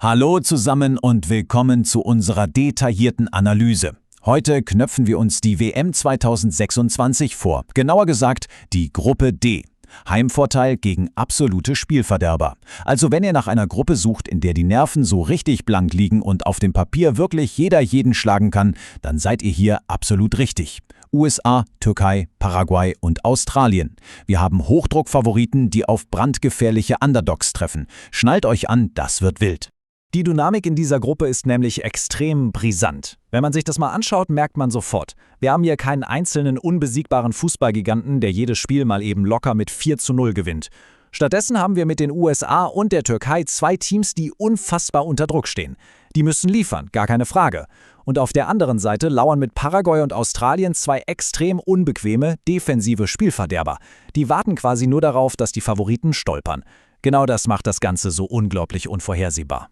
Hallo zusammen und willkommen zu unserer detaillierten Analyse. Heute knöpfen wir uns die WM 2026 vor, genauer gesagt die Gruppe D. Heimvorteil gegen absolute Spielverderber. Also wenn ihr nach einer Gruppe sucht, in der die Nerven so richtig blank liegen und auf dem Papier wirklich jeder jeden schlagen kann, dann seid ihr hier absolut richtig. USA, Türkei, Paraguay und Australien. Wir haben Hochdruckfavoriten, die auf brandgefährliche Underdogs treffen. Schnallt euch an, das wird wild. Die Dynamik in dieser Gruppe ist nämlich extrem brisant. Wenn man sich das mal anschaut, merkt man sofort, wir haben hier keinen einzelnen unbesiegbaren Fußballgiganten, der jedes Spiel mal eben locker mit 4:0 gewinnt. Stattdessen haben wir mit den USA und der Türkei zwei Teams, die unfassbar unter Druck stehen. Die müssen liefern, gar keine Frage. Und auf der anderen Seite lauern mit Paraguay und Australien zwei extrem unbequeme, defensive Spielverderber. Die warten quasi nur darauf, dass die Favoriten stolpern. Genau das macht das Ganze so unglaublich unvorhersehbar.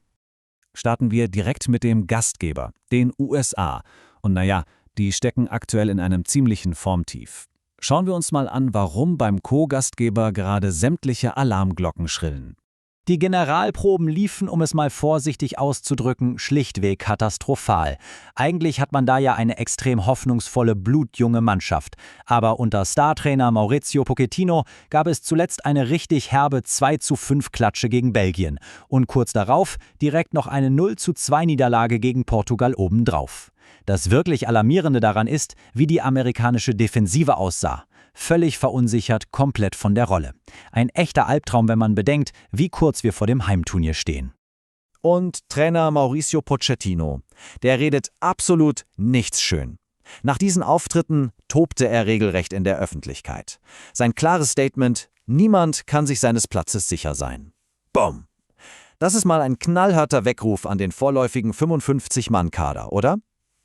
Starten wir direkt mit dem Gastgeber, den USA. Und naja, die stecken aktuell in einem ziemlichen Formtief. Schauen wir uns mal an, warum beim Co-Gastgeber gerade sämtliche Alarmglocken schrillen. Die Generalproben liefen, um es mal vorsichtig auszudrücken, schlichtweg katastrophal. Eigentlich hat man da ja eine extrem hoffnungsvolle, blutjunge Mannschaft. Aber unter Startrainer Mauricio Pochettino gab es zuletzt eine richtig herbe 2:5 Klatsche gegen Belgien. Und kurz darauf direkt noch eine 0:2 Niederlage gegen Portugal obendrauf. Das wirklich Alarmierende daran ist, wie die amerikanische Defensive aussah. Völlig verunsichert, komplett von der Rolle. Ein echter Albtraum, wenn man bedenkt, wie kurz wir vor dem Heimturnier stehen. Und Trainer Mauricio Pochettino, der redet absolut nichts schön. Nach diesen Auftritten tobte er regelrecht in der Öffentlichkeit. Sein klares Statement: Niemand kann sich seines Platzes sicher sein. Bumm! Das ist mal ein knallharter Weckruf an den vorläufigen 55-Mann-Kader, oder?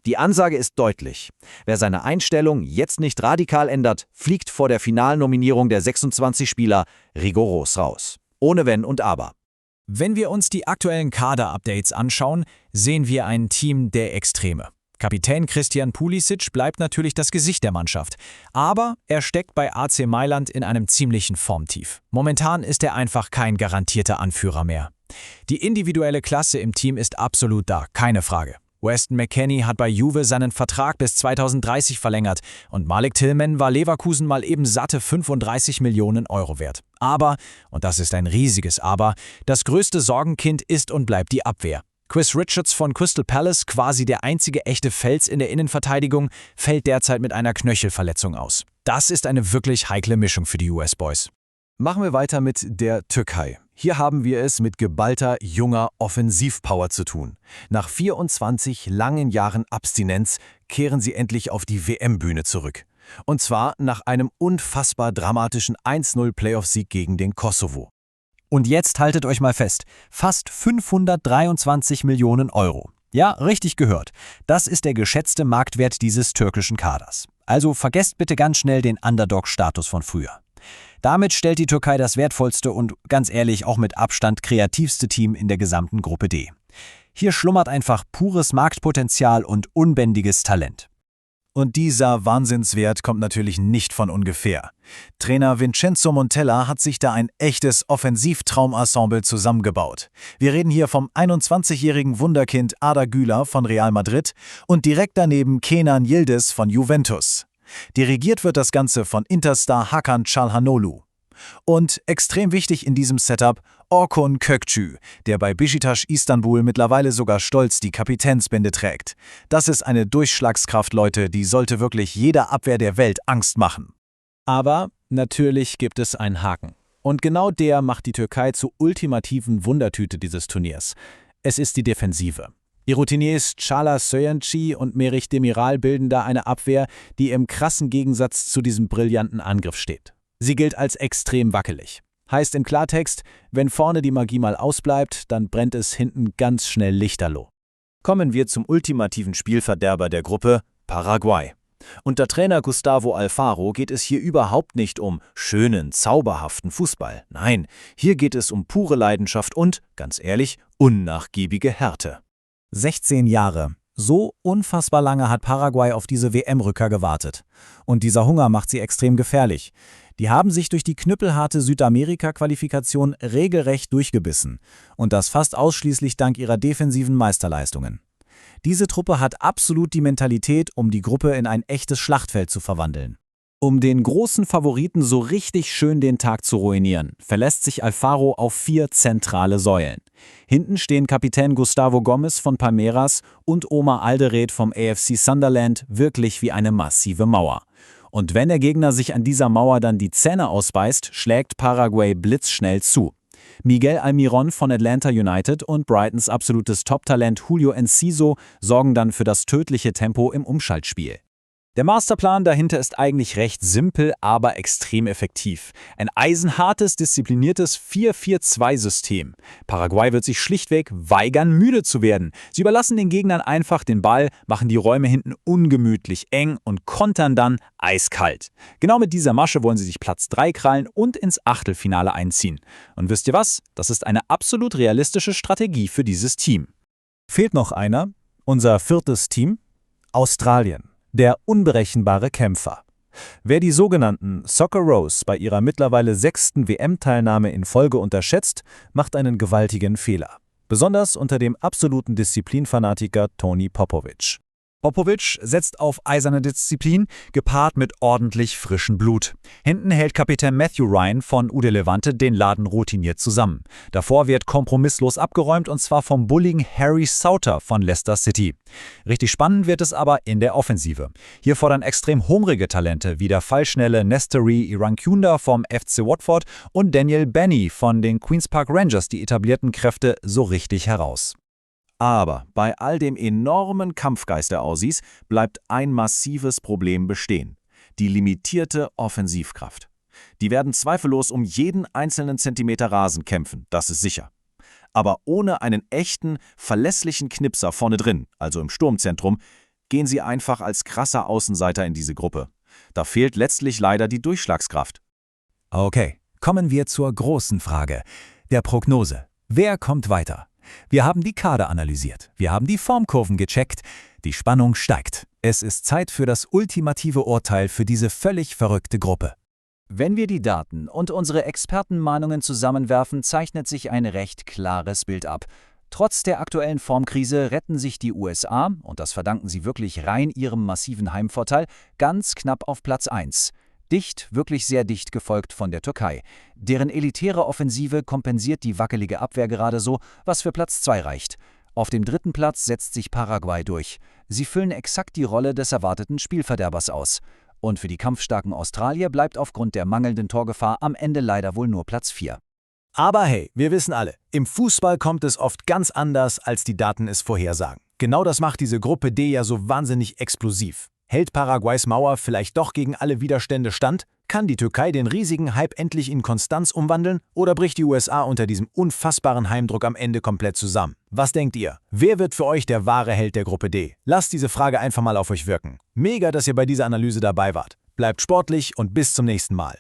Die Ansage ist deutlich. Wer seine Einstellung jetzt nicht radikal ändert, fliegt vor der Finalnominierung der 26 Spieler rigoros raus. Ohne Wenn und Aber. Wenn wir uns die aktuellen Kader-Updates anschauen, sehen wir ein Team der Extreme. Kapitän Christian Pulisic bleibt natürlich das Gesicht der Mannschaft. Aber er steckt bei AC Mailand in einem ziemlichen Formtief. Momentan ist er einfach kein garantierter Anführer mehr. Die individuelle Klasse im Team ist absolut da, keine Frage. Weston McKennie hat bei Juve seinen Vertrag bis 2030 verlängert und Malik Tillman war Leverkusen mal eben satte 35 Millionen Euro wert. Aber, und das ist ein riesiges Aber, das größte Sorgenkind ist und bleibt die Abwehr. Chris Richards von Crystal Palace, quasi der einzige echte Fels in der Innenverteidigung, fällt derzeit mit einer Knöchelverletzung aus. Das ist eine wirklich heikle Mischung für die US-Boys. Machen wir weiter mit der Türkei. Hier haben wir es mit geballter, junger Offensivpower zu tun. Nach 24 langen Jahren Abstinenz kehren sie endlich auf die WM-Bühne zurück. Und zwar nach einem unfassbar dramatischen 1:0 Playoff-Sieg gegen den Kosovo. Und jetzt haltet euch mal fest, fast 523 Millionen Euro. Ja, richtig gehört. Das ist der geschätzte Marktwert dieses türkischen Kaders. Also vergesst bitte ganz schnell den Underdog-Status von früher. Damit stellt die Türkei das wertvollste und, ganz ehrlich, auch mit Abstand kreativste Team in der gesamten Gruppe D. Hier schlummert einfach pures Marktpotenzial und unbändiges Talent. Und dieser Wahnsinnswert kommt natürlich nicht von ungefähr. Trainer Vincenzo Montella hat sich da ein echtes Offensivtraumensemble zusammengebaut. Wir reden hier vom 21-jährigen Wunderkind Arda Güler von Real Madrid und direkt daneben Kenan Yildiz von Juventus. Dirigiert wird das Ganze von Interstar Hakan Çalhanoğlu. Und extrem wichtig in diesem Setup Orkun Kökçü, der bei Beşiktaş Istanbul mittlerweile sogar stolz die Kapitänsbinde trägt. Das ist eine Durchschlagskraft, Leute, die sollte wirklich jeder Abwehr der Welt Angst machen. Aber natürlich gibt es einen Haken. Und genau der macht die Türkei zur ultimativen Wundertüte dieses Turniers. Es ist die Defensive. Die Routiniers Çağlar Söyüncü und Merih Demiral bilden da eine Abwehr, die im krassen Gegensatz zu diesem brillanten Angriff steht. Sie gilt als extrem wackelig. Heißt im Klartext, wenn vorne die Magie mal ausbleibt, dann brennt es hinten ganz schnell lichterloh. Kommen wir zum ultimativen Spielverderber der Gruppe, Paraguay. Unter Trainer Gustavo Alfaro geht es hier überhaupt nicht um schönen, zauberhaften Fußball. Nein, hier geht es um pure Leidenschaft und, ganz ehrlich, unnachgiebige Härte. 16 Jahre. So unfassbar lange hat Paraguay auf diese WM-Rückkehr gewartet. Und dieser Hunger macht sie extrem gefährlich. Die haben sich durch die knüppelharte Südamerika-Qualifikation regelrecht durchgebissen und das fast ausschließlich dank ihrer defensiven Meisterleistungen. Diese Truppe hat absolut die Mentalität, um die Gruppe in ein echtes Schlachtfeld zu verwandeln. Um den großen Favoriten so richtig schön den Tag zu ruinieren, verlässt sich Alfaro auf 4 zentrale Säulen. Hinten stehen Kapitän Gustavo Gomes von Palmeiras und Omar Alderete vom AFC Sunderland wirklich wie eine massive Mauer. Und wenn der Gegner sich an dieser Mauer dann die Zähne ausbeißt, schlägt Paraguay blitzschnell zu. Miguel Almiron von Atlanta United und Brightons absolutes Top-Talent Julio Enciso sorgen dann für das tödliche Tempo im Umschaltspiel. Der Masterplan dahinter ist eigentlich recht simpel, aber extrem effektiv. Ein eisenhartes, diszipliniertes 4-4-2-System. Paraguay wird sich schlichtweg weigern, müde zu werden. Sie überlassen den Gegnern einfach den Ball, machen die Räume hinten ungemütlich eng und kontern dann eiskalt. Genau mit dieser Masche wollen sie sich Platz 3 krallen und ins Achtelfinale einziehen. Und wisst ihr was? Das ist eine absolut realistische Strategie für dieses Team. Fehlt noch einer? Unser 4. Team? Australien. Der unberechenbare Kämpfer. Wer die sogenannten Socceroos bei ihrer mittlerweile 6. WM-Teilnahme in Folge unterschätzt, macht einen gewaltigen Fehler. Besonders unter dem absoluten Disziplinfanatiker Tony Popovic. Popovic setzt auf eiserne Disziplin, gepaart mit ordentlich frischem Blut. Hinten hält Kapitän Matthew Ryan von UD Levante den Laden routiniert zusammen. Davor wird kompromisslos abgeräumt und zwar vom bulligen Harry Sauter von Leicester City. Richtig spannend wird es aber in der Offensive. Hier fordern extrem hungrige Talente wie der fallschnelle Nestory Irankunda vom FC Watford und Daniel Benny von den Queen's Park Rangers die etablierten Kräfte so richtig heraus. Aber bei all dem enormen Kampfgeist der Aussies bleibt ein massives Problem bestehen: die limitierte Offensivkraft. Die werden zweifellos um jeden einzelnen Zentimeter Rasen kämpfen, das ist sicher. Aber ohne einen echten, verlässlichen Knipser vorne drin, also im Sturmzentrum, gehen sie einfach als krasser Außenseiter in diese Gruppe. Da fehlt letztlich leider die Durchschlagskraft. Okay, kommen wir zur großen Frage, der Prognose. Wer kommt weiter? Wir haben die Kader analysiert, wir haben die Formkurven gecheckt, die Spannung steigt. Es ist Zeit für das ultimative Urteil für diese völlig verrückte Gruppe. Wenn wir die Daten und unsere Expertenmeinungen zusammenwerfen, zeichnet sich ein recht klares Bild ab. Trotz der aktuellen Formkrise retten sich die USA, und das verdanken sie wirklich rein ihrem massiven Heimvorteil, ganz knapp auf Platz 1. Dicht, wirklich sehr dicht gefolgt von der Türkei. Deren elitäre Offensive kompensiert die wackelige Abwehr gerade so, was für Platz 2 reicht. Auf dem 3. Platz setzt sich Paraguay durch. Sie füllen exakt die Rolle des erwarteten Spielverderbers aus. Und für die kampfstarken Australier bleibt aufgrund der mangelnden Torgefahr am Ende leider wohl nur Platz 4. Aber hey, wir wissen alle, im Fußball kommt es oft ganz anders, als die Daten es vorhersagen. Genau das macht diese Gruppe D ja so wahnsinnig explosiv. Hält Paraguays Mauer vielleicht doch gegen alle Widerstände stand? Kann die Türkei den riesigen Hype endlich in Konstanz umwandeln? Oder bricht die USA unter diesem unfassbaren Heimdruck am Ende komplett zusammen? Was denkt ihr? Wer wird für euch der wahre Held der Gruppe D? Lasst diese Frage einfach mal auf euch wirken. Mega, dass ihr bei dieser Analyse dabei wart. Bleibt sportlich und bis zum nächsten Mal.